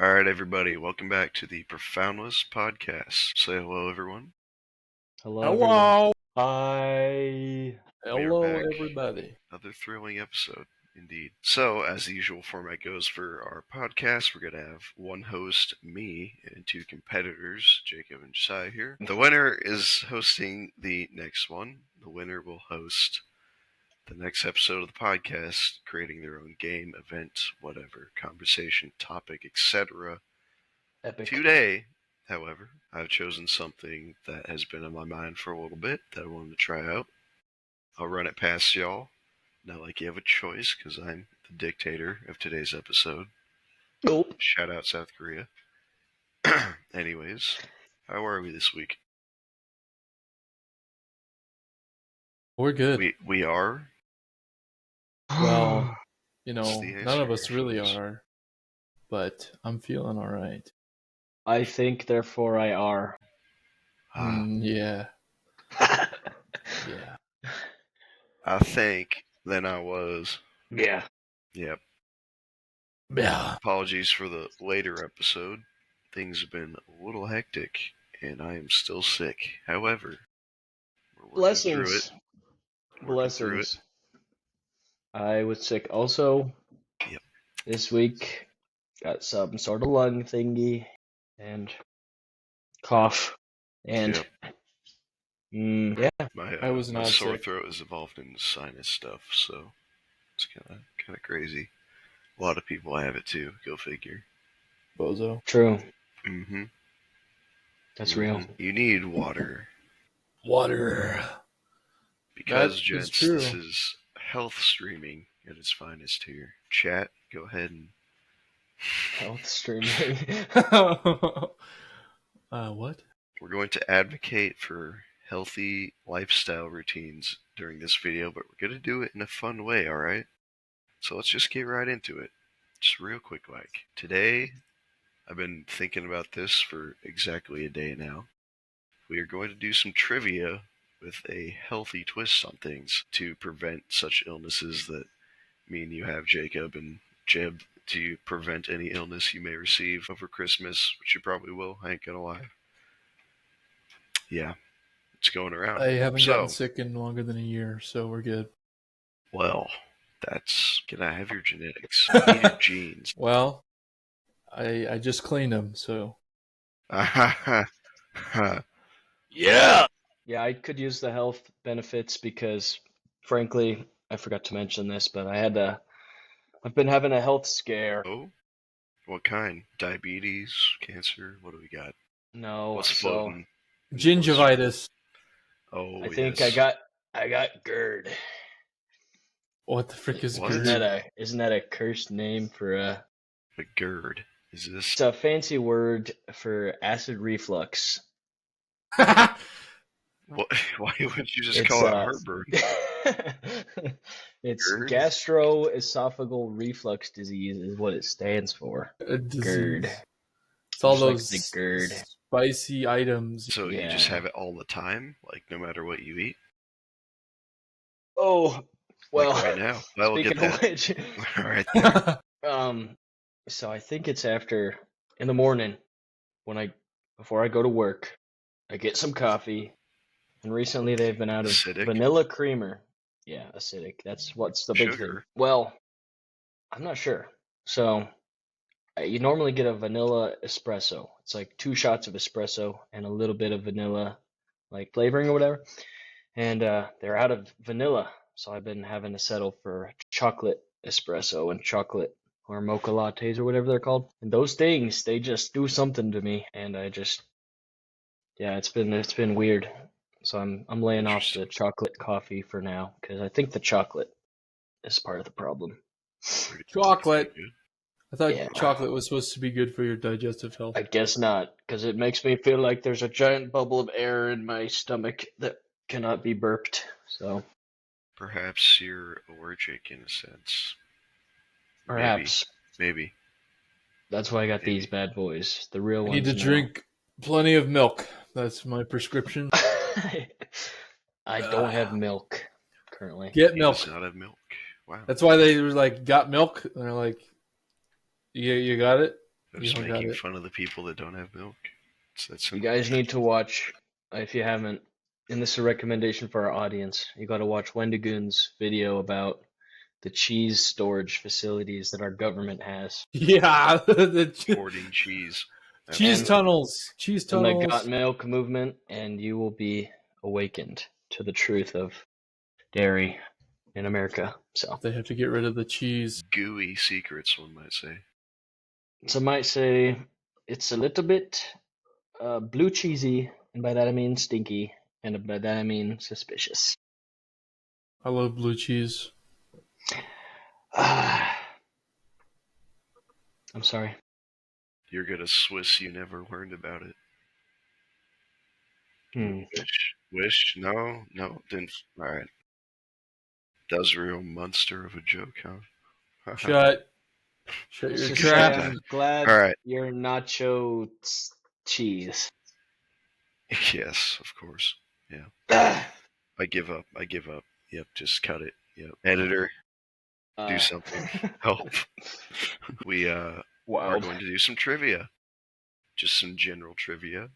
All right, everybody, welcome back to the Profoundless podcast. Say hello, everyone. Hello. Hello. Hi. Hello, back. everybody. Another thrilling episode, indeed. So, as the usual format goes for our podcast, we're going to have one host, me, and two competitors, Jacob and Josiah here. The winner is hosting the next one. The winner will host the next episode of the podcast, creating their own game, event, whatever, conversation, topic, etc. Epic. Today, however, I've chosen something that has been on my mind for a little bit that I wanted to try out. I'll run it past y'all. Not like you have a choice, because I'm the dictator of today's episode. Nope. Shout out South Korea. Anyways, how are we this week? We're good. We are? Well, What's the none of answer, us really fellas? are, but I'm feeling all right. I think, therefore I are. Yeah. Yeah. I think, then I was. Yeah. Yep. Yeah. Apologies for the later episode. Things have been a little hectic, and I am still sick. However, we're working through it. Blessings. I was sick also. Yep. This week. Got some sort of lung thingy. And cough. And yeah. I was my not sore sick. throat is evolved into sinus stuff, so it's kind of crazy. A lot of people have it too. Go figure. Bozo. True. Mm-hmm. That's real. You need water. Water. Because, That gents, is true. this is health streaming at its finest here. Chat, go ahead and... Health streaming. What? We're going to advocate for healthy lifestyle routines during this video, but we're going to do it in a fun way, alright? So let's just get right into it. Just real quick, like. Today, I've been thinking about this for exactly a day now. We are going to do some trivia with a healthy twist on things to prevent such illnesses that me and you have, Jacob, and Jeb, to prevent any illness you may receive over Christmas, which you probably will, I ain't gonna lie. Yeah, it's going around. I haven't gotten sick in longer than a year, so we're good. Well, that's... Can I have your genetics? I need your genes. Well, I just cleaned them, so... Yeah! Yeah, I could use the health benefits because, frankly, I forgot to mention this, but I've been having a health scare. Oh? What kind? Diabetes? Cancer? What do we got? No, What's floating? Gingivitis. Oh, I think yes. I got GERD. What the frick is What? GERD? Isn't that a cursed name for A GERD. Is this... It's a fancy word for acid reflux. What? Why wouldn't you just It's, call it heartburn? It's GERD? gastroesophageal reflux disease is what it stands for. A disease. GERD. It's all Just like those the GERD. spicy items. So you just Yeah. have it all the time? Like, no matter what you eat? Oh, well, Like right now. Well, we'll get speaking of that. which, Right there. so I think it's in the morning before I go to work, I get some coffee, and recently they've been out of Acidic? vanilla creamer. Yeah, acidic. That's what's the big thing. Sugar? Well, I'm not sure. So you normally get a vanilla espresso. It's like 2 shots of espresso and a little bit of vanilla, like flavoring or whatever. And they're out of vanilla, so I've been having to settle for chocolate espresso and chocolate or mocha lattes or whatever they're called. And those things, they just do something to me, and yeah, it's been weird. So I'm laying off the chocolate coffee for now because I think the chocolate is part of the problem. Chocolate. Pretty good. I thought Yeah. chocolate was supposed to be good for your digestive health. I guess not, because it makes me feel like there's a giant bubble of air in my stomach that cannot be burped. So Perhaps you're allergic in a sense. perhaps Maybe. that's why I got Maybe. these bad boys, the real I ones. need to now. drink plenty of milk. That's my prescription. I don't have milk currently. Get He milk. does not have milk. Wow. That's why they were like, got milk? And they're like, you got it? I'm You just all got making it. fun of the people that don't have milk. It's that You simple. guys need to watch, if you haven't, and this is a recommendation for our audience, you got to watch Wendigoon's video about the cheese storage facilities that our government has. Yeah, the Hoarding cheese. cheese And- tunnels. Cheese And the Got tunnels. Milk movement, and you will be awakened to the truth of dairy in America. So They have to get rid of the cheese. Gooey secrets, one might say. some might say it's a little bit blue cheesy, and by that I mean stinky, and by that I mean suspicious. I love blue cheese. I'm sorry. You're gonna Swiss, you never learned about it. Wish? No, didn't. Alright. That was a real monster of a joke, huh? Shut your Let's just say trap. I'm glad Alright. you're nacho cheese. Yes, of course. Yeah. I give up. Yep, just cut it. Yep. Editor, do something. Help. We are Wild. going to do some trivia. Just some general trivia.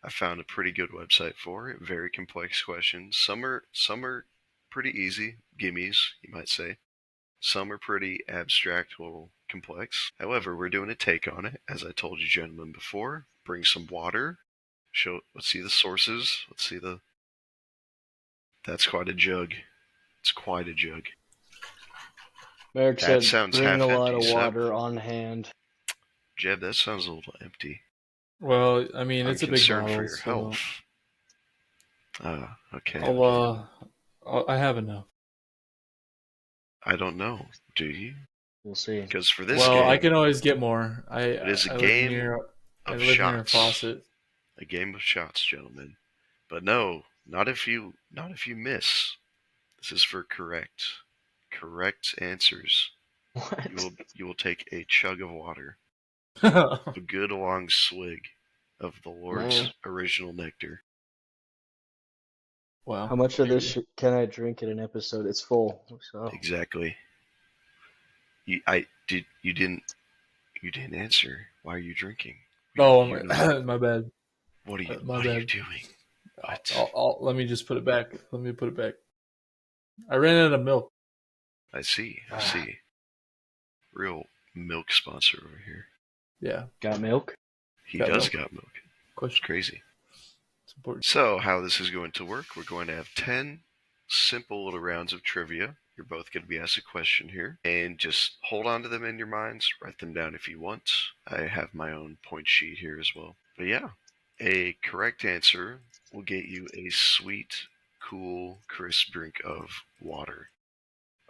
I found a pretty good website for it. Very complex questions. Some are pretty easy, gimmies, you might say. Some are pretty abstract, a little complex. However, we're doing a take on it, as I told you gentlemen before. Bring some water. Let's see the sources. That's quite a jug. It's quite a jug. Merk That said, sounds bring a half lot of empty, water on hand. Jeb, that sounds a little empty. Well, I mean, I'm it's a big concerned bottle. for your So health. Okay. I have enough. I don't know. Do you? We'll see. Because for this Well, game, I can always get more. it is a I game I of live near a shots. faucet. A game of shots, gentlemen. But no, not if you miss. This is for correct answers. What? You will take a chug of water, Wow. a good long swig of the Lord's original nectar. How much of this can I drink in an episode? It's full. So. Exactly. You didn't answer. Why are you drinking? Oh, You're not- my bad. What are you My What are you bad. doing? What? Let me just put it back. Let me put it back. I ran out of milk. I see. Real milk sponsor over here. Yeah. Got milk? He Got does milk. got milk. It's Question. crazy. It's important. So, how this is going to work, we're going to have 10 simple little rounds of trivia. You're both going to be asked a question here, and just hold on to them in your minds. Write them down if you want. I have my own point sheet here as well. But yeah, a correct answer will get you a sweet, cool, crisp drink of water.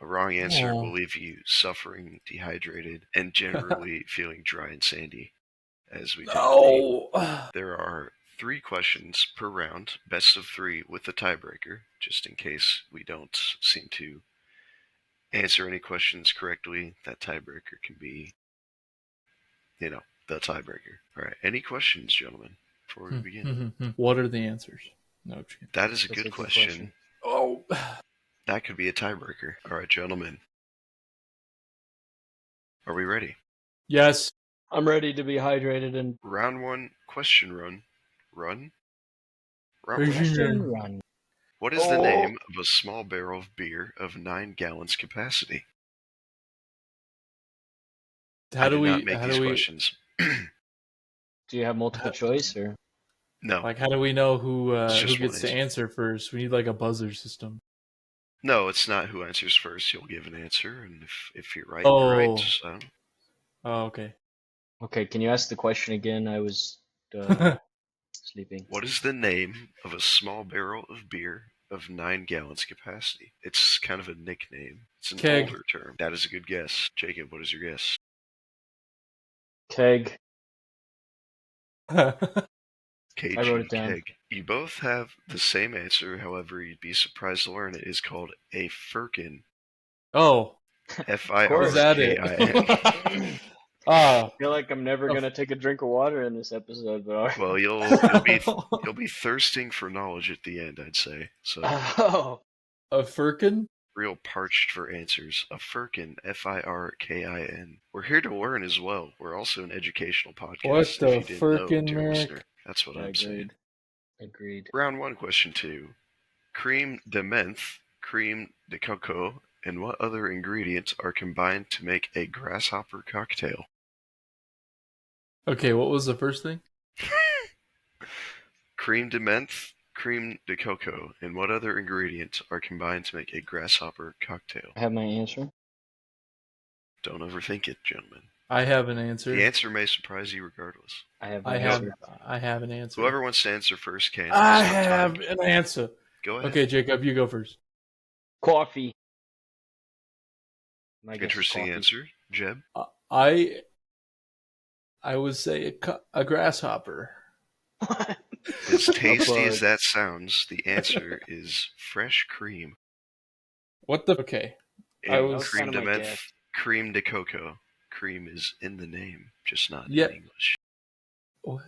A wrong answer will leave you suffering, dehydrated, and generally feeling dry and sandy, as we typically. There are 3 questions per round, best of 3 with a tiebreaker, just in case we don't seem to answer any questions correctly. That tiebreaker can be, the tiebreaker. All right, any questions, gentlemen, before we begin? What are the answers? No. That is a good question. Oh. That could be a tiebreaker. All right, gentlemen. Are we ready? Yes. I'm ready to be hydrated and Round 1, question run. Round Question 1. run. What is the name of a small barrel of beer of 9 gallons capacity? How do we make these questions? Do you have multiple choice or? No. Like, how do we know who just gets to one answer first? We need like a buzzer system. No, it's not who answers first. You'll give an answer, and if you're right, Oh. you're right. So. Oh, okay. Okay, can you ask the question again? I was sleeping. What is the name of a small barrel of beer of 9 gallons capacity? It's kind of a nickname. It's an Keg. older term. That is a good guess. Jacob, what is your guess? Keg. KG, I wrote it down. keg. You both have the same answer, however, you'd be surprised to learn it is called a firkin. Oh. F-I-R-K-I-N. Is that it? I feel like I'm never gonna take a drink of water in this episode, but Well, you'll be thirsting for knowledge at the end, I'd say. So oh, A firkin? real parched for answers. A firkin, Firkin. We're here to learn as well. We're also an educational podcast. What if the you didn't know, firkin, dear Merk? listener. That's what Yeah, I'm saying. Agreed. Round 1, question 2. Cream de menthe, cream de coco, and what other ingredients are combined to make a grasshopper cocktail? Okay, what was the first thing? Cream de menthe, cream de coco, and what other ingredients are combined to make a grasshopper cocktail? I have my answer. Don't overthink it, gentlemen. I have an answer. The answer may surprise you regardless. I have my I answer. have an answer. Whoever wants to answer first can. I Start have time. an answer. Go ahead. Okay, Jacob, you go first. Coffee. My guess is Interesting coffee. answer, Jeb. I would say a grasshopper. As tasty bug. as that sounds, the answer is fresh cream. What the? Okay. And That was cream kinda de my menthe, guess. cream de coco. Cream is in the name, just not Yeah. in English. What?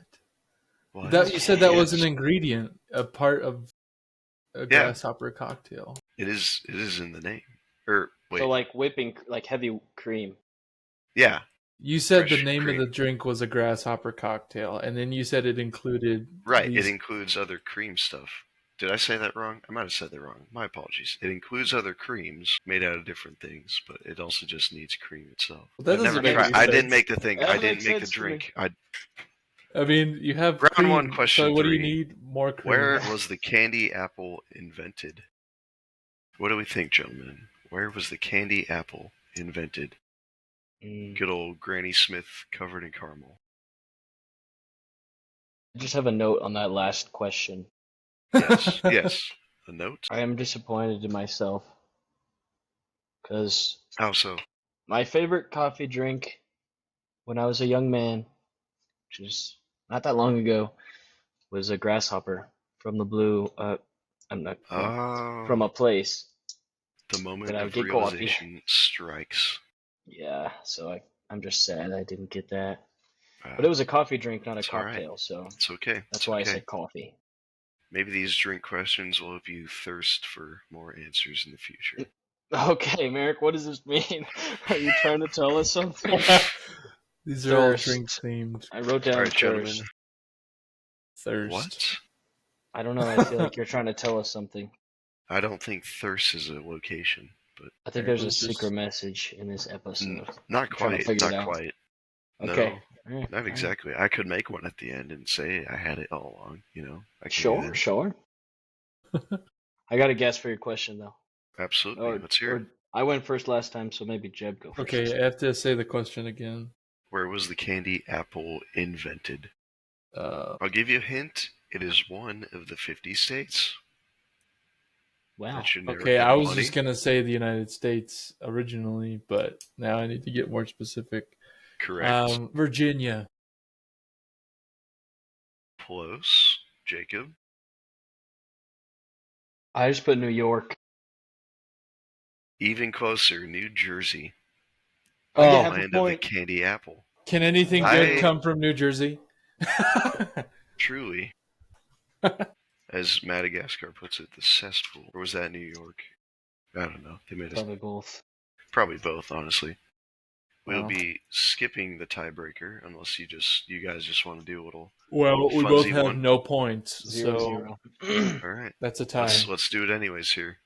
What? That you said that was Yes. an ingredient, a part of a grasshopper cocktail. It is in the name. Or wait. So like whipping, like heavy cream. Yeah. You said Fresh the name cream. of the drink was a grasshopper cocktail, and then you said it included Right. these- It includes other cream stuff. Did I say that wrong? I might have said that wrong. My apologies. It includes other creams made out of different things, but it also just needs cream itself. Well, that I've doesn't never make tried. any I didn't sense. make the thing. That I didn't makes make the sense to me. drink. I mean, you have Round cream, 1, question so what do you 3. need? More cream. Where was the candy apple invented? What do we think, gentlemen? Where was the candy apple invented? Good old Granny Smith covered in caramel. I just have a note on that last question. Yes, yes. A note? I am disappointed in myself because How so? my favorite coffee drink when I was a young man, which is not that long ago, was a grasshopper from the blue. I'm not from Oh, a place the moment that I would of get coffee. realization strikes. Yeah, so I'm just sad I didn't get that. Wow. But it was a coffee drink, not a It's all right. cocktail, so It's okay. that's It's why I okay. said coffee. Maybe these drink questions will help you thirst for more answers in the future. Okay, Merrick, what does this mean? Are you trying to tell us something? These are all Thirst. drink themed. I wrote down All right, gentlemen. thirst. Thirst. What? I don't know. I feel like you're trying to tell us something. I don't think thirst is a location, but I think It there's a was just- secret message in this episode. not trying to quite. figure it Not out. quite. Okay. No, not exactly. I could make one at the end and say I had it all along. You know. I can do Sure, that. sure. I got a guess for your question though. Absolutely. Let's hear it. I went first last time, so maybe Jeb go first. Okay, I have to say the question again. Where was the candy apple invented? I'll give you a hint. It is one of the 50 states. Wow. That should narrow Okay, down I was plenty. just gonna say the United States originally, but now I need to get more specific. Correct. Virginia. Close. Jacob. I just put New York. Even closer. New Jersey. Oh, you Oh, have a Land of the point. candy apple. can anything good I- come from New Jersey? Truly. As Madagascar puts it, the cesspool. Or was that New York? I don't know. They made us Probably both. probably both, honestly. We'll Wow. be skipping the tiebreaker unless you guys just want to do a little. Well, we both Fuzzy have one. no points, 0-0. All right. that's a tie. Let's do it anyways here.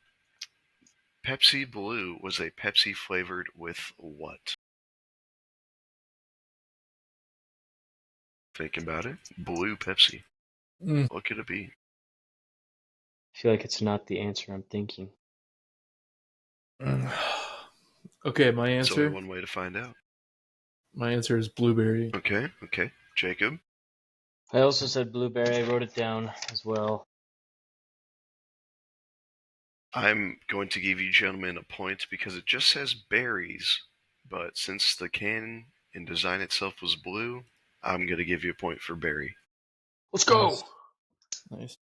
Pepsi Blue was a Pepsi flavored with what? Think about it. Blue Pepsi. Mm. What could it be? I feel like it's not the answer I'm thinking. Okay, my There's only answer. one way to find out. My answer is blueberry. Okay. Jacob. I also said blueberry. I wrote it down as well. I'm going to give you gentlemen a point because it just says berries, but since the can and design itself was blue, I'm going to give you a point for berry. Let's go. Nice.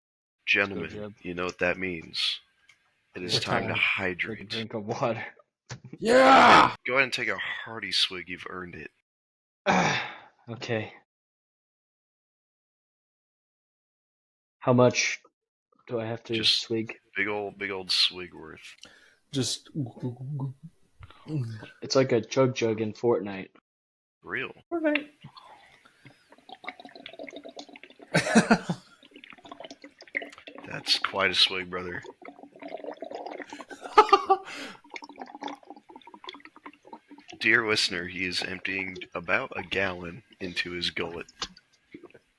Gentlemen, Jeb. you know what that means. It is We're time to tied. Take a hydrate. drink of water. Yeah. Go ahead and take a hearty swig. You've earned it. Okay. How much do I have to Just- swig? Big old swig worth. Just. It's like a chug jug in Fortnite. Real. Fortnite. That's quite a swig, brother. Dear listener, he is emptying about a gallon into his gullet.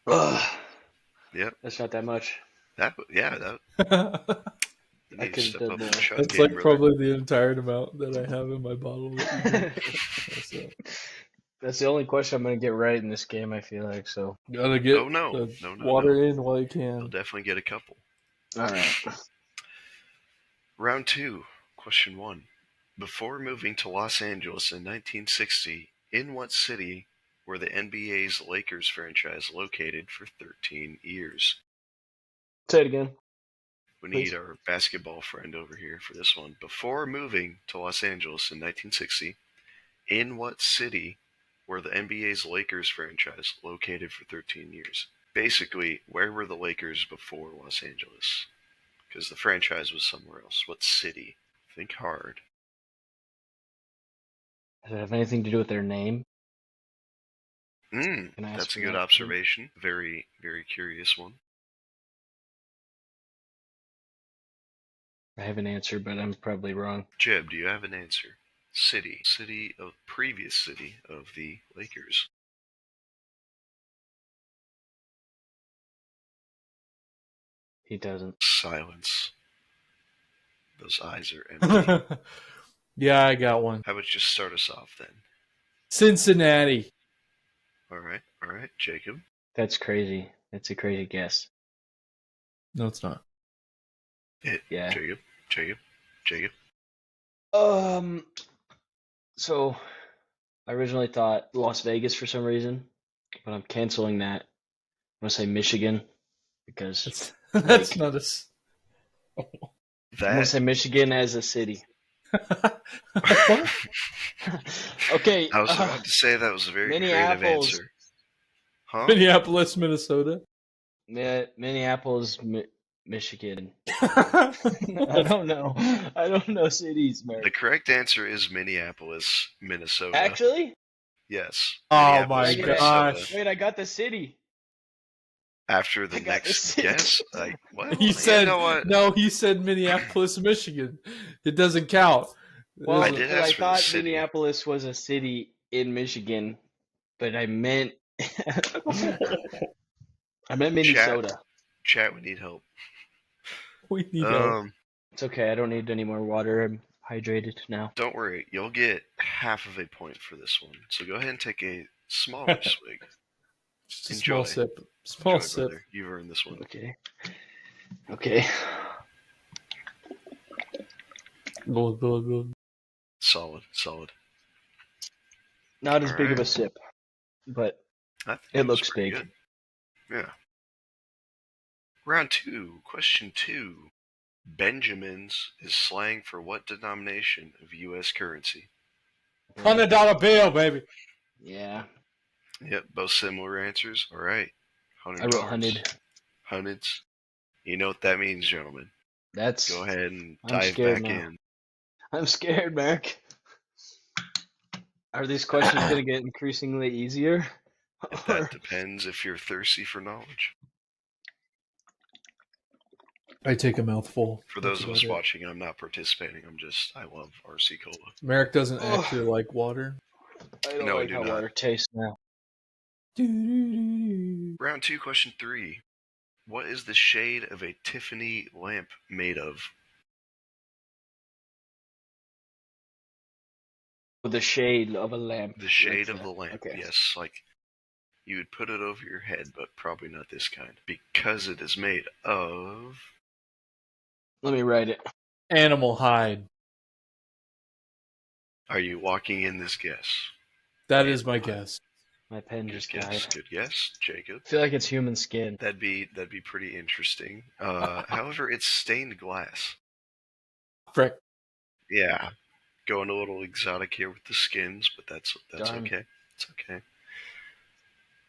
Ugh. Yep. That's not that much. That you I need to could have step done up more. your shot That's game, like brother. probably the entire amount that I have in my bottle. That's the only question I'm gonna get right in this game, I feel like. So. Gotta get Oh, no. the No. water in while you You'll can. definitely get a couple. All right. Round 2, question 1. Before moving to Los Angeles in 1960, in what city were the NBA's Lakers franchise located for 13 years? Say it again. We Please. need our basketball friend over here for this one. Before moving to Los Angeles in 1960, in what city were the NBA's Lakers franchise located for 13 years? Basically, where were the Lakers before Los Angeles? Because the franchise was somewhere else. What city? Think hard. Does it have anything to do with their name? Can I ask That's a for good that, observation. Very, very curious one. I have an answer, but I'm probably wrong. Jeb, do you have an answer? City of previous city of the Lakers. He doesn't. Silence. Those eyes are empty. Yeah, I got one. How about you just start us off then? Cincinnati. All right, Jacob. That's crazy. That's a crazy guess. No, it's not. Yeah. Jacob. So I originally thought Las Vegas for some reason, but I'm canceling that. I'm gonna say Michigan because That's like, not a. I'm gonna say Michigan as a city. What? Okay. I was about to say that was a very creative answer. Huh? Minneapolis, Minnesota. Minneapolis, Michigan. I don't know. I don't know cities, man. The correct answer is Minneapolis, Minnesota. Actually? Yes. Oh my Minneapolis, gosh. Minnesota. Wait, I got the city. After the I got the next city. guess, He said you know what? no. He said Minneapolis, Michigan. It doesn't count. Well, I did ask for the thought city. Minneapolis was a city in Michigan, but I meant Minnesota. Chat, we need help. We need help. It's okay. I don't need any more water. I'm hydrated now. Don't worry, you'll get half of a point for this one. So go ahead and take a smaller swig. Just a Enjoy. small sip. Small Enjoy, sip. brother. You've earned this one. Okay. Go. Solid. Not as All big of right. a sip, but I think it was looks pretty big. good. Yeah. Round 2, question 2. Benjamins is slang for what denomination of U.S. currency? $100 bill, baby. Yeah. Yep, both similar answers. All right. $100. I wrote 100. Hundreds. You know what that means, gentlemen. That's. Go ahead and I'm dive scared back now. in. I'm scared, Merk. Are these questions going to get increasingly easier? That depends if you're thirsty for knowledge. I take a mouthful. For those of us watching, I'm not participating. I love RC Cola. Merrick doesn't actually like water. I don't No, I like do how not. water tastes now. Round 2, question 3. What is the shade of a Tiffany lamp made of? The shade of a lamp. The shade of the lamp. Okay. Yes, like you would put it over your head, but probably not this kind. Because it is made of... Let me write it. Animal hide. Are you walking in this guess? That is my guess. My pen just died. Good guess, Jacob. I feel like it's human skin. That'd be pretty interesting. However, it's stained glass. Frick. Yeah, going a little exotic here with the skins, but that's Darn. okay. It's okay.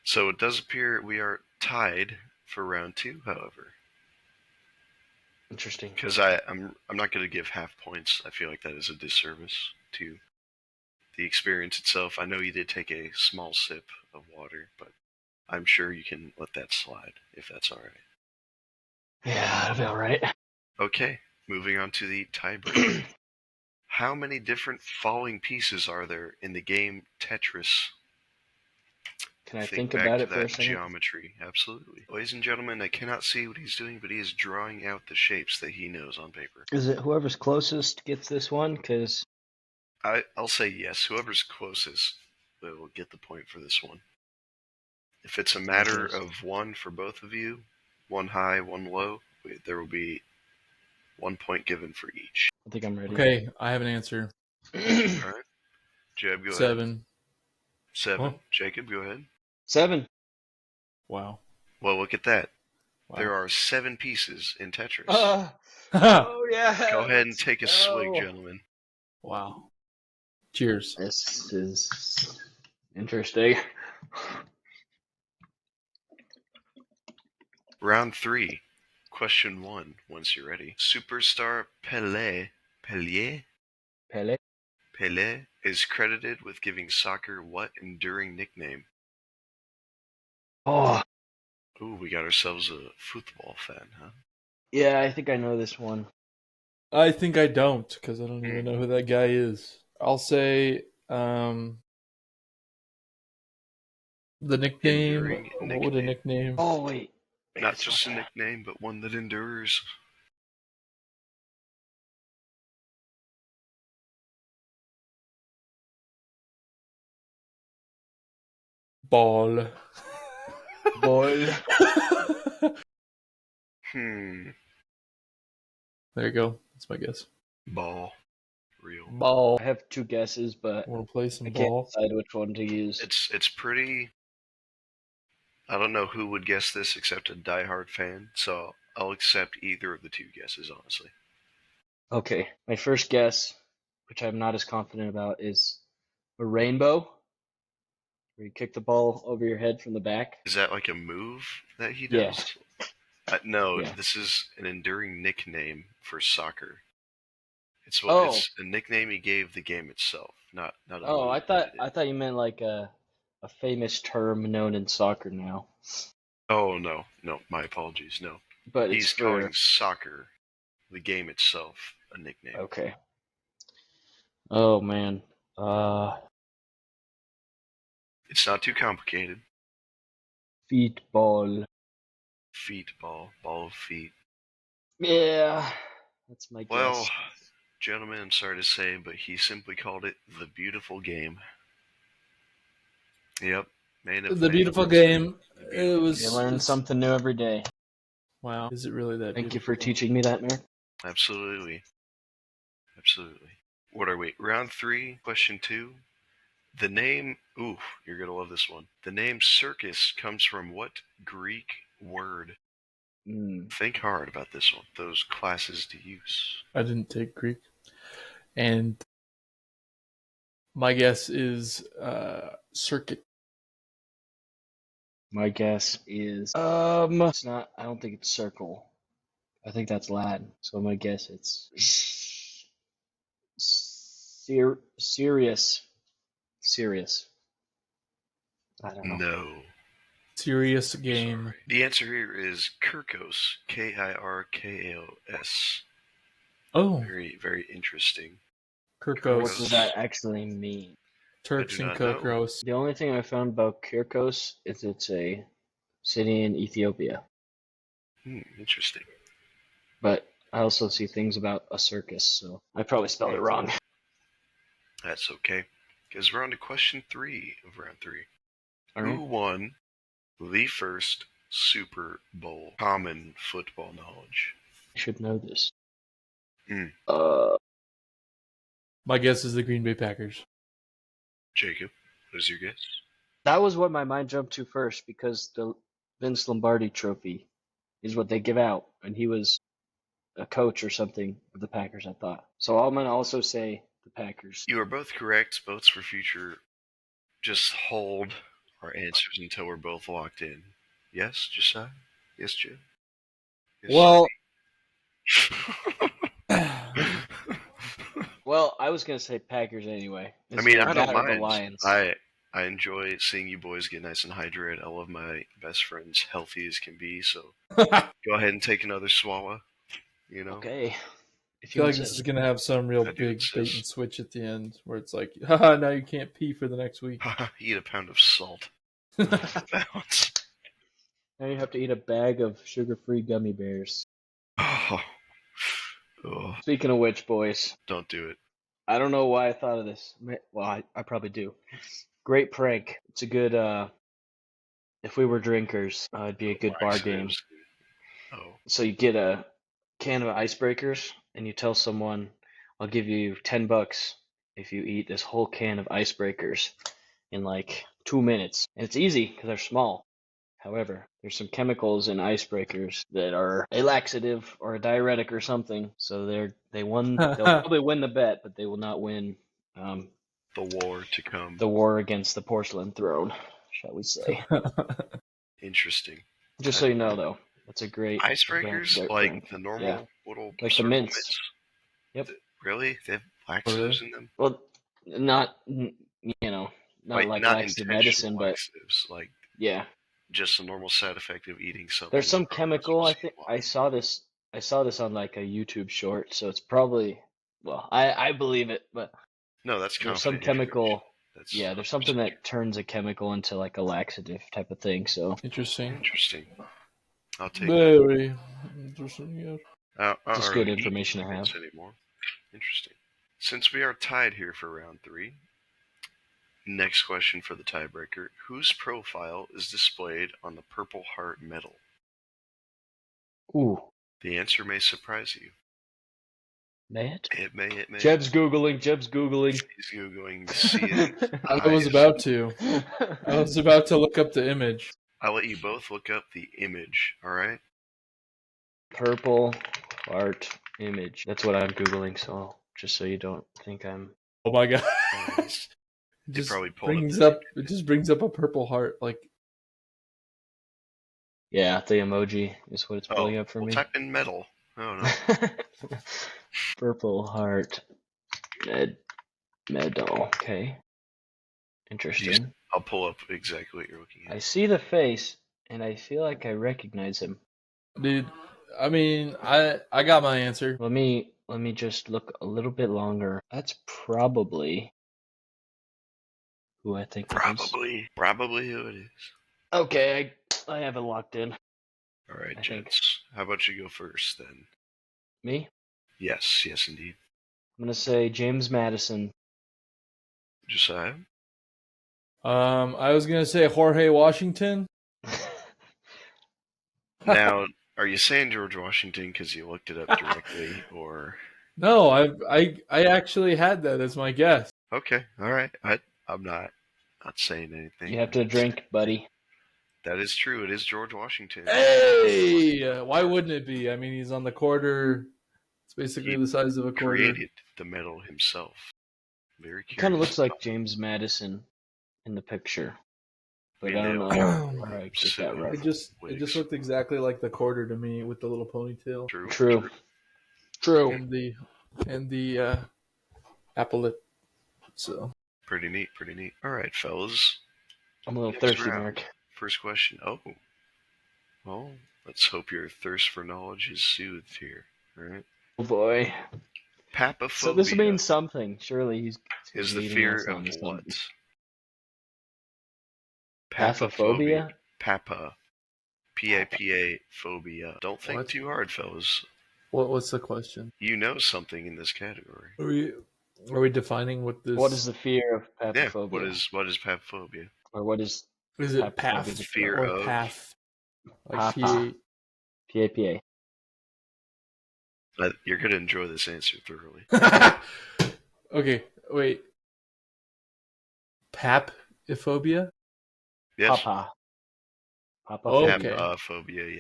So it does appear we are tied for round 2, however. Interesting. Because I'm not going to give half points. I feel like that is a disservice to the experience itself. I know you did take a small sip of water, but I'm sure you can let that slide if that's all right. Yeah, that'll be all right. Okay, moving on to the tiebreaker. How many different falling pieces are there in the game Tetris? Can I Think think back about to it for a that second? geometry. Absolutely. Ladies and gentlemen, I cannot see what he's doing, but he is drawing out the shapes that he knows on paper. Is it whoever's closest gets this one? Because I'll say yes. Whoever's closest will get the point for this one. If it's a matter of one for both of you, one high, one low, there will be 1 point given for each. I think I'm ready. Okay, I have an answer. All right. Jeb, go ahead. 7. 7. Huh? Jacob, go ahead. 7. Wow. Well, look at that. Wow. There are 7 pieces in Tetris. Oh yeah. Go ahead and take a swig, gentlemen. Wow. Cheers. This is interesting. Round 3. Question 1, once you're ready. Superstar Pelé is credited with giving soccer what enduring nickname? Oh. Ooh, we got ourselves a football fan, huh? Yeah, I think I know this one. I think I don't, because I don't even know who that guy is. I'll say the nickname. Enduring What would a nickname? Oh wait. Not just a nickname, but one that endures. Ball. Ball. There you go. That's my guess. Ball. Real. Ball. I have 2 guesses, but Want to play some I can't ball? decide which one to use. It's pretty. I don't know who would guess this except a diehard fan, so I'll accept either of the 2 guesses, honestly. Okay, my first guess, which I'm not as confident about, is a rainbow, where you kick the ball over your head from the back. Is that like a move that he Yeah. does? No, Yeah. this is an enduring nickname for soccer. It's a nickname he gave the game itself, not a Oh, move. I thought you meant like a famous term known in soccer now. Oh no, my apologies. No, But he's it's calling for soccer, the game itself, a nickname. okay. Oh man. It's not too complicated. Feet ball. Feet ball of feet. Yeah, that's my guess. Well, gentlemen, I'm sorry to say, but he simply called it the beautiful game. Yep, The beautiful game. It was. You learn something new every day. Wow, is it really that? Thank you for teaching me that, Merk. Absolutely. What are we? Round 3, question 2. The name, ooh, you're gonna love this one. The name circus comes from what Greek word? Think hard about this one. Those classes to use. I didn't take Greek, and my guess is circuit. My guess is it's not. I don't think it's circle. I think that's Latin. So my guess it's serious. I don't know. No. Serious game. Sorry. The answer here is Kirkos. Kirkos. Oh. Very, very interesting. Kirkos. What does that actually mean? Turks and Caicos. The only thing I found about Kirkos is it's a city in Ethiopia. Interesting. But I also see things about a circus, so I probably spelled it wrong. That's okay, because we're on to question 3 of round 3. All Who right. won the first Super Bowl? Common football knowledge. I should know this. My guess is the Green Bay Packers. Jacob, what is your guess? That was what my mind jumped to first, because the Vince Lombardi trophy is what they give out, and he was a coach or something of the Packers, I thought. So I'm going to also say the Packers. You are both correct. Votes for future. Just hold our answers until we're both locked in. Yes, Josiah? Yes, Jim? Yes, Well, Well, I was gonna say Packers anyway. I It's mean, either I that don't or the mind. Lions. I enjoy seeing you boys get nice and hydrated. I love my best friends healthy as can be, so go ahead and take another swallow. You know, Okay, I if you feel like this is insist. gonna have some real I do big bait and insist. switch at the end, where it's like, haha, now you can't pee for the next week. Eat a pound of salt. Bounce. Now you have to eat a bag of sugar-free gummy bears. Oh. Oh, Speaking of which, boys, don't do it. I don't know why I thought of this. Well, I probably do. Great prank. It's a good. If we were drinkers, it'd be a good bar game. Laxatives. Oh, So you get a can of icebreakers, and you tell someone, "I'll give you $10 if you eat this whole can of icebreakers in like 2 minutes." And it's easy because they're small. However, there's some chemicals in icebreakers that are a laxative or a diuretic or something. So they'll probably win the bet, but they will not win the war to come. the war against the porcelain throne, shall we say? Interesting. Just so you know, though, that's a great Icebreakers, like prank. the normal Yeah, little like the circle mints. mints. Yep. Really? They have laxatives in them? Well, not not like not laxative medicine, intentional but laxatives, like yeah. just a normal side effect of eating something. There's some that otherwise chemical. would I seem think why. I saw this on like a YouTube short, so it's probably well, I believe it, but No, that's there's some confident information. chemical. That's Yeah, there's something that turns a chemical into like a laxative type of thing. So Interesting. interesting. I'll take that. Very interesting. Yeah. I don't just good really need information to have. mints anymore. Interesting. Since we are tied here for round 3, next question for the tiebreaker: whose profile is displayed on the Purple Heart medal? Ooh, The answer may surprise you. Matt? It may. It may. Jeb's googling. He's googling to see it. I was about to. I was about to look up the image. I'll let you both look up the image. All right. Purple heart image. That's what I'm googling. So just so you don't think I'm. Oh my god! It just probably pulled brings up. It just brings up a purple heart. Like, Yeah, the emoji is what it's pulling up for we'll me. type in metal. Oh no. Purple heart medal. Okay. Interesting. I'll pull up exactly what you're looking I at. see the face, and I feel like I recognize him. dude, I mean, I got my answer. Let me just look a little bit longer. That's probably who I think it is. Probably who it is. Okay, I have it locked in. All right, I think. gents. How about you go first then? Me? Yes, indeed. I'm gonna say James Madison. Josiah? I was gonna say Jorge Washington. Now, are you saying George Washington because you looked it up directly, or? No, I actually had that as my guess. Okay, all right. I'm not saying anything. You have to drink, buddy. That is true. It is George Washington. Hey, why wouldn't it be? I mean, he's on the quarter. It's basically the size of a quarter. Created the medal himself. Very He curious. kind of looks like James Madison in the picture, but I don't know where I get that right. It just looked exactly like the quarter to me with the little ponytail. True. And the applet. So pretty neat. All right, fellas. I'm a little thirsty, Merk. First question. Oh, well, let's hope your thirst for knowledge is soothed here. All right. Oh boy. Papaphobia. So this means something. Surely he's is the leading fear us on of to what? something. Papaphobia. Papaphobia? Papa. P-A-P-A phobia. Don't think too hard, fellas. what's the question? You know something in this category. Are we defining what this? What is the fear of papaphobia? Yeah. What is papaphobia? Or what is? Is it path? Fear or of path? Like Papa. P-A-P-A. You're gonna enjoy this answer thoroughly. Okay, wait. Papaphobia? Yes. Papa. Okay. Papaphobia.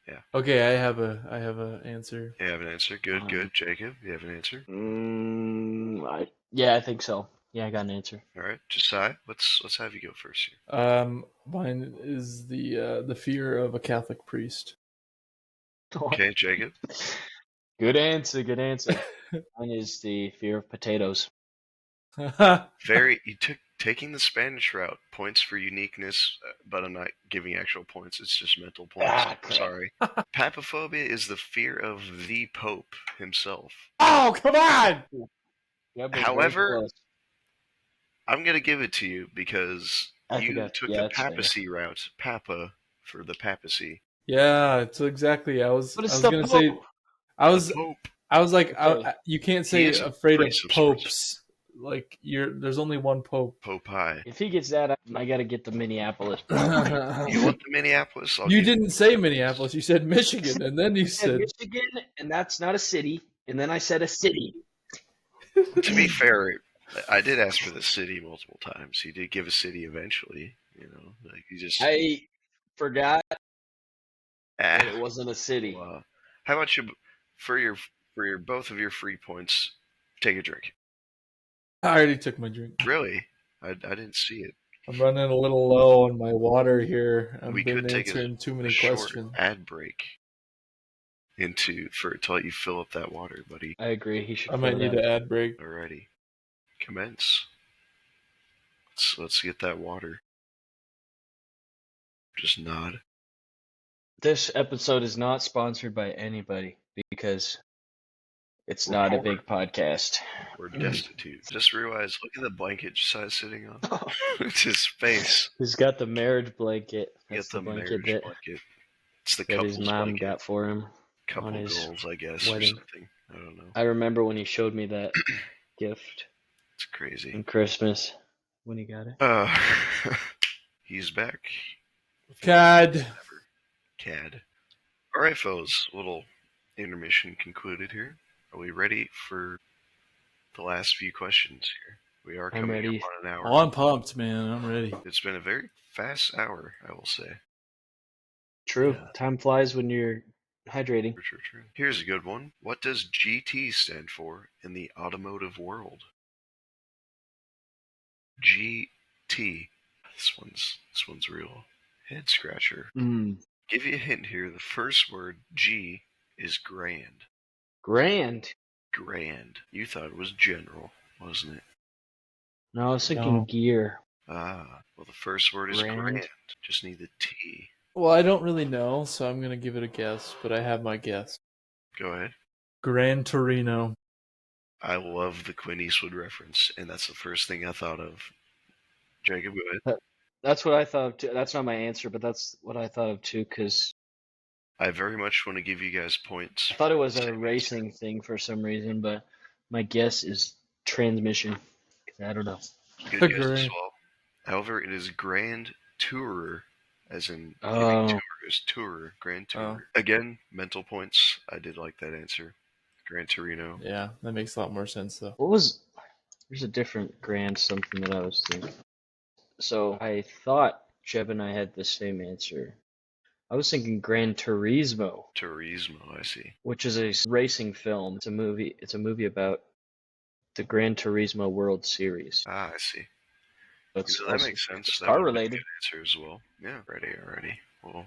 Yeah. Okay, I have a answer. You have an answer. Good. Jacob, you have an answer. Yeah, I think so. Yeah, I got an answer. All right, Josiah, let's have you go first here. Mine is the fear of a Catholic priest. Okay, Jacob. Good answer. Good answer. Mine is the fear of potatoes. You took taking the Spanish route. Points for uniqueness, but I'm not giving actual points. It's just mental points. Ah, crap. Sorry. Papaphobia is the fear of the Pope himself. Oh, come on! Jeb was However, very close. I'm gonna give it to you because you took the that's fair. papacy route. Papa for the papacy. Yeah, it's exactly. I was But it's gonna say. Pope. I The was Pope. like, Okay. you can't He say is a afraid of priest of sorts. popes. Like there's only one pope. Pope High. If he gets that, I got to get the Minneapolis. You want the Minneapolis? You didn't say Minneapolis. You said Michigan, and then you I said said Michigan, and that's not a city. And then I said a city. To be fair, I did ask for the city multiple times. He did give a city eventually. You know, like he just. I forgot that it Ah, wasn't a city. well, how about you for your both of your free points? Take a drink. I already took my drink. Really? I didn't see it. I'm running a little low on my water here. I've We been could take answering too a many short questions. ad break to let you fill up that water, buddy. I agree. He should. I might need an ad break. Alrighty, commence. Let's get that water. Just nod. This episode is not sponsored by anybody because it's not a big podcast. We're destitute. Just realized, look at the blanket Josiah's sitting on. It's his face. He's got the marriage blanket. Get That's the the blanket marriage blanket. It's the that couple's his mom blanket. got for him. Couple on his goals, I guess, wedding. or something. I don't know. I remember when he showed me that gift It's crazy. on Christmas when he got it. He's back. CAD. CAD. Alright, fellas. Little intermission concluded here. Are we ready for the last few questions here? We are coming ready. up on an hour. Oh, I'm pumped, man. I'm ready. It's been a very fast hour, I will say. True. Yeah. Time flies when you're hydrating. True. Here's a good one. What does GT stand for in the automotive world? GT. This one's real head scratcher. Give you a hint here. The first word, G, is grand. Grand. Grand. You thought it was general, wasn't it? No, I was thinking No. gear. Ah, well, the first word is grand. Just need the T. Well, I don't really know, so I'm gonna give it a guess, but I have my guess. Go ahead. Gran Torino. I love the Clint Eastwood reference, and that's the first thing I thought of. Jacob, go ahead. That's what I thought of too. That's not my answer, but that's what I thought of too, because I very much want to give you guys points. I thought it was a racing thing for some reason, but my guess is transmission. I don't know. Good guess as well. However, it is Grand Tourer, as in tourist, tourer, Grand Tourer. Again, mental points. I did like that answer. Gran Torino. Yeah, that makes a lot more sense though. There's a different grand something that I was thinking. So I thought Jeb and I had the same answer. I was thinking Gran Turismo. Turismo, I see. Which is a racing film. It's a movie. It's a movie about the Gran Turismo World Series. Ah, I see. So that makes sense. It's That car would be a related. good answer as well. Yeah, alrighty. Well,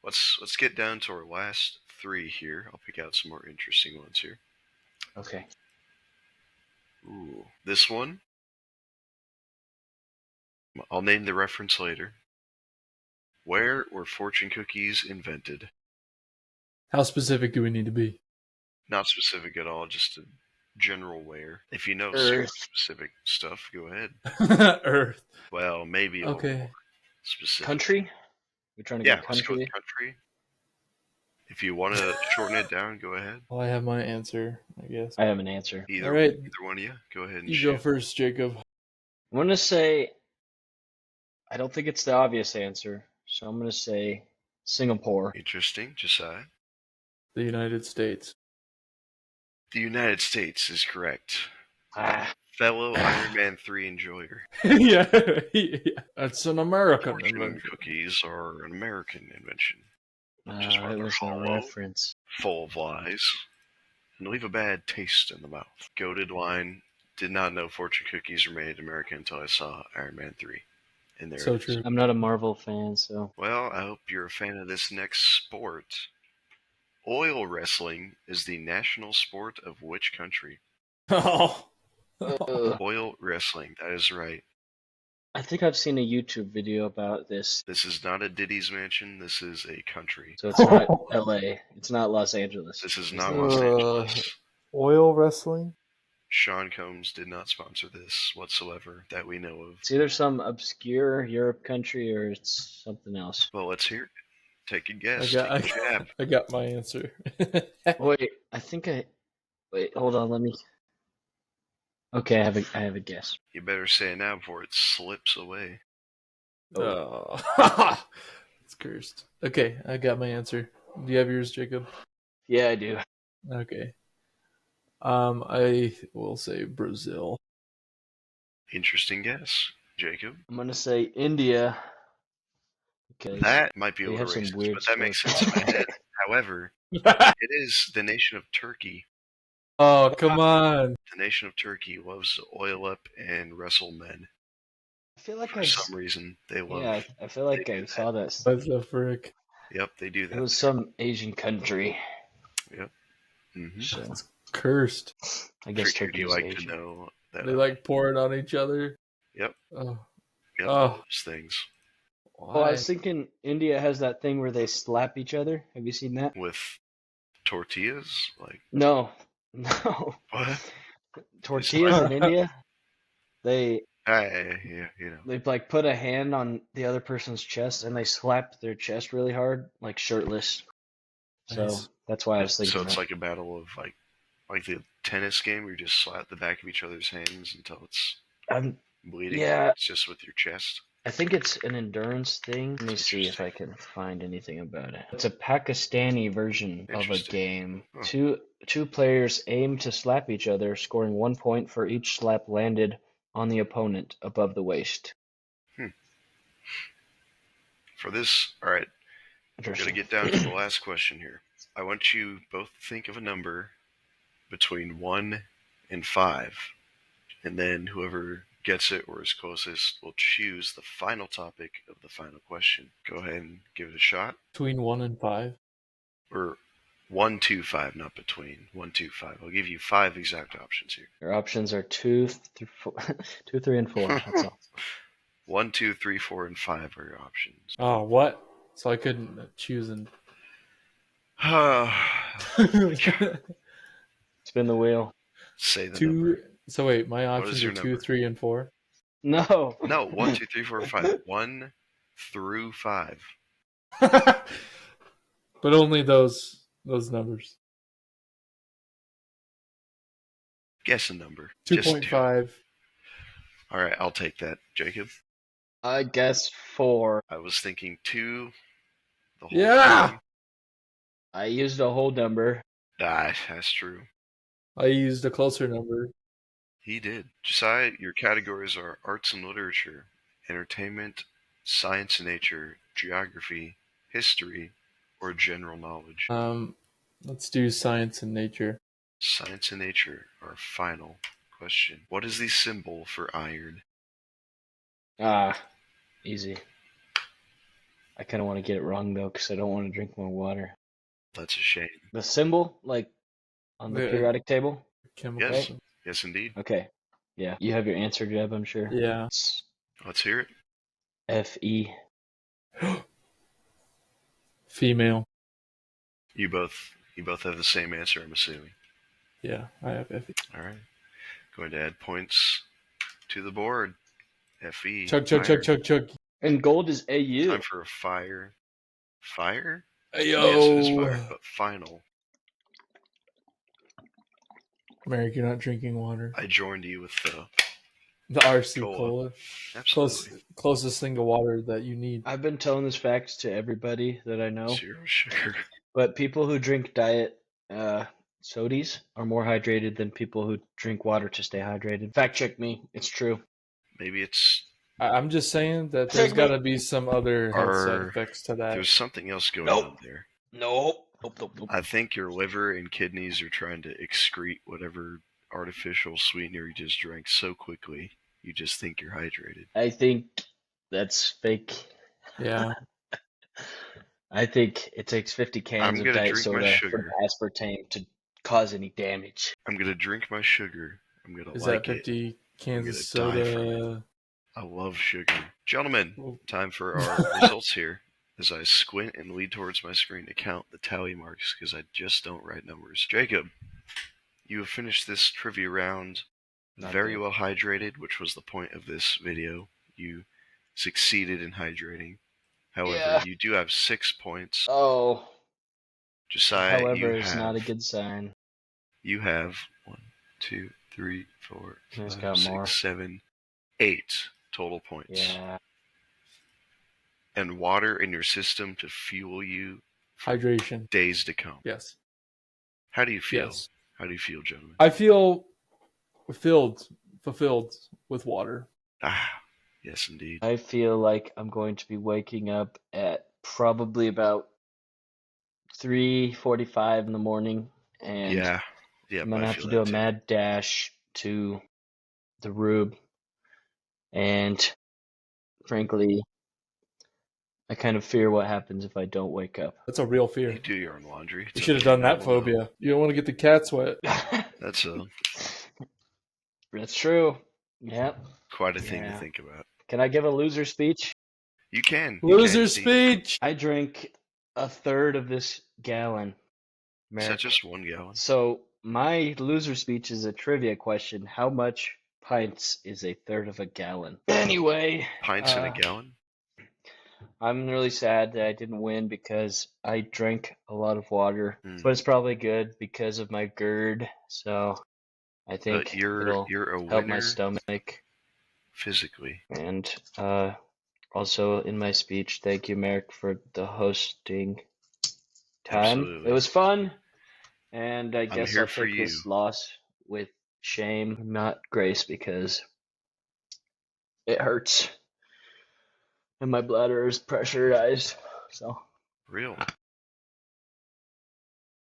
let's get down to our last three here. I'll pick out some more interesting ones here. Okay. Ooh, this one. I'll name the reference later. Where were fortune cookies invented? How specific do we need to be? Not specific at all, just a general where. If you know Earth. specific stuff, go ahead. Earth. Well, maybe a little Okay. more specific. Country? We're trying to get Let's go country. with country. If you want to shorten it down, go ahead. Well, I have my answer, I guess. I have an answer. Either one of you, go ahead and You go first, Jacob. I'm going to say, I don't think it's the obvious answer, so I'm going to say Singapore. Interesting, Josiah. The United States. The United States is correct. Fellow Iron Man 3 enjoyer. yeah, that's an American Fortune invention. cookies are an American invention. It was a reference. Full of lies, and leave a bad taste in the mouth. Goated line, did not know fortune cookies were made in America until I saw Iron Man 3. And there So it is. true. I'm not a Marvel fan, so. Well, I hope you're a fan of this next sport. Oil wrestling is the national sport of which country? Oh. Oil wrestling, that is right. I think I've seen a YouTube video about this. This is not a Diddy's Mansion, this is a country. So it's not LA. It's not Los Angeles. This is Is not it? Los Angeles. Oil wrestling? Sean Combs did not sponsor this whatsoever that we know of. It's either some obscure Europe country or it's something else. Well, let's hear it. Take a guess. I Take a jab. I got my answer. Wait, wait, hold on, let me. Okay, I have a guess. You better say it now before it slips away. Oh. It's cursed. Okay, I got my answer. Do you have yours, Jacob? Yeah, I do. Okay. I will say Brazil. Interesting guess, Jacob. I'm gonna say India. Because That might be a they little have some racist, weird but that makes sports. sense in my head. However, it is the nation of Turkey. Oh, come on. The nation of Turkey loves to oil up and wrestle men. I feel like For some reason, they love. yeah, I feel like they do I that. saw this. What the frick? Yep, they do that. It was some Asian country. Yep. Mm-hmm. So It's cursed. I guess Figured Turkey you is like Asian. to know that. They like pour it on each other. Yep. Oh, Yep. Oh. Those things Oh, I why? was thinking India has that thing where they slap each other. Have you seen that? with tortillas, like No, no. what? Tortillas in India, they Yeah, you know. they like put a hand on the other person's chest and they slap their chest really hard, like shirtless. So Nice. that's why I was thinking So it's that. like a battle of like the tennis game where you just slap the back of each other's hands until it's bleeding. Yeah, It's just with your chest. I think it's an endurance thing. Let me see if I can find anything about it. It's a Pakistani version of a Interesting. game. Huh. Two players aim to slap each other, scoring 1 point for each slap landed on the opponent above the waist. For this, all right, we're gonna Interesting. get down to the last question here. I want you both to think of a number between 1 and 5, and then whoever gets it or is closest will choose the final topic of the final question. Go ahead and give it a shot. Between 1 and 5. Or 1, 2, 5, not between. 1, 2, 5. I'll give you 5 exact options here. Your options are 2 through 4, 2, 3, and 4. That's all. 1, 2, 3, 4, and 5 are your options. Oh, what? So I couldn't choose and. Spin the wheel. Say the Two. number. So wait, my What options is are your 2, number? 3, and 4. No. No, 1, 2, 3, 4, 5. 1 through 5. But only those numbers. Guess a number. Just 2.5. All right, I'll take that, Jacob. I guess 4. I was thinking 2 the whole Yeah! time. I used a whole number. Ah, that's true. I used a closer number. He did. Josiah, your categories are arts and literature, entertainment, science and nature, geography, history, or general knowledge. Let's do science and nature. Science and nature, our final question. What is the symbol for iron? Easy. I kind of want to get it wrong though, because I don't want to drink more water. That's a shame. The symbol, like on the The- periodic table? Chemical. Yes. Yes, indeed. Okay. Yeah. You have your answer, Jeb, I'm sure. Yeah. It's Let's hear it. Fe. Female. You both have the same answer, I'm assuming. Yeah, I have Fe. All right. Going to add points to the board. Fe. Chug, chug, fire. chug, chug, chug. And gold is AU. Time for a fire. Fire? Ayo. Yes, it is fire, but final. Merk, you're not drinking water. I joined you with the The RC Cola. Cola. absolutely Closest thing to water that you need. I've been telling this fact to everybody that I know, 0 sugar. but people who drink diet sodies are more hydrated than people who drink water to stay hydrated. Fact check me. It's true. Maybe it's I'm just saying that there's got to be some other health side effects to that. there's something else going Nope. on there. Nope. I think your liver and kidneys are trying to excrete whatever artificial sweetener you just drank so quickly. You just think you're hydrated. I think that's fake. Yeah. I think it takes 50 cans I'm of gonna diet drink my soda for sugar. aspartame to cause any damage. I'm gonna drink my sugar. I'm gonna Is like that it. 50 cans I'm of gonna die from it. soda? I love sugar. Gentlemen, Oh, time for our results here. As I squint and lead towards my screen to count the tally marks because I just don't write numbers. Jacob, you have finished this trivia round Not very good. well hydrated, which was the point of this video. You succeeded in hydrating. However, Yeah. you do have 6 points. Oh. Josiah, However, it's not a good sign. you have 1, 2, 3, 4, He's 5, got more. 6, 7, 8 total points. Yeah. And water in your system to fuel you for hydration. days to come. Yes. How do you feel? Yes. How do you feel, gentlemen? I feel fulfilled with water. Ah, yes, indeed. I feel like I'm going to be waking up at probably about 3:45 in the morning, and Yeah, I'm gonna I have feel to do that a too. mad dash to the Rube, and frankly, I kind of fear what happens if I don't wake up. That's a real You fear. do your own laundry. You It's should have okay, done no that one will know. phobia. You don't want to get the cats wet. That's That's true. Yep. quite a thing to Yeah. think about. Can I give a loser speech? You can. Loser indeed. speech. I drink a third of this gallon. Is that Merk. just 1 gallon? So my loser speech is a trivia question. How much pints is a third of a gallon? Anyway, Pints in a gallon? I'm really sad that I didn't win because I drank a lot of water. Mm. But it's probably good because of my GERD. So I think You're it'll a help my winner stomach. physically. And also in my speech, thank you, Merk, for the hosting time. Absolutely. It was fun. And I I'm guess here I'll for take you. this loss with shame, not grace, because it hurts. And my bladder is pressurized. So Real.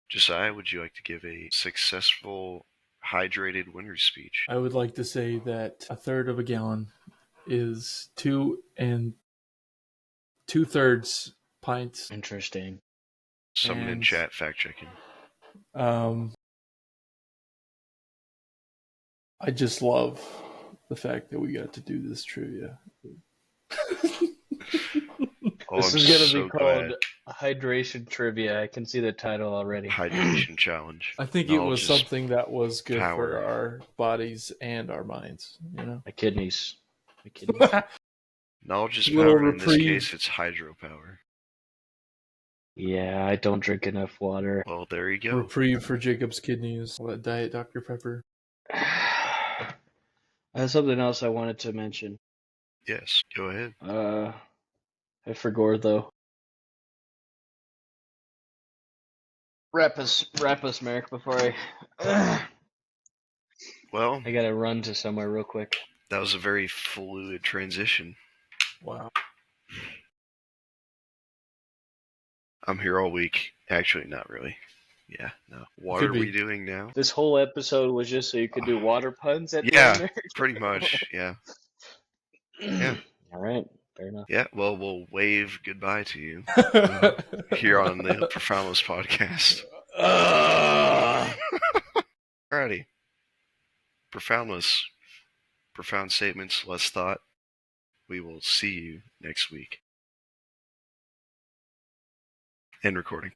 Josiah, would you like to give a successful, hydrated winner's speech? I would like to say that a third of a gallon is 2 2/3 pints. interesting. Someone in And chat fact checking. I just love the fact that we got to do this trivia. Oh, This I'm is gonna so be called glad. hydration trivia. I can see the title already. Hydration challenge. I think it was Knowledge is something that was good power. for our bodies and our minds. You know, My kidneys. My kidneys. Knowledge is Little power, and in this reprieve. case, it's hydropower. Yeah, I don't drink enough water. Well, there you go. Reprieve for Jacob's kidneys. What, Diet Dr. Pepper? I have something else I wanted to mention. Yes, go ahead. I forgot though. Wrap us, Merrick, before I. Well, I gotta run to somewhere real quick. that was a very fluid transition. Wow. I'm here all week. Actually, not really. Yeah, no. What Could are be. we doing now? This whole episode was just so you could do water puns at the Yeah, end there? pretty much. Yeah. Yeah. All right, fair enough. Yeah, well, we'll wave goodbye to you here on the Profoundless podcast. Alrighty. Profoundless. Profound statements, less thought. We will see you next week. End recording.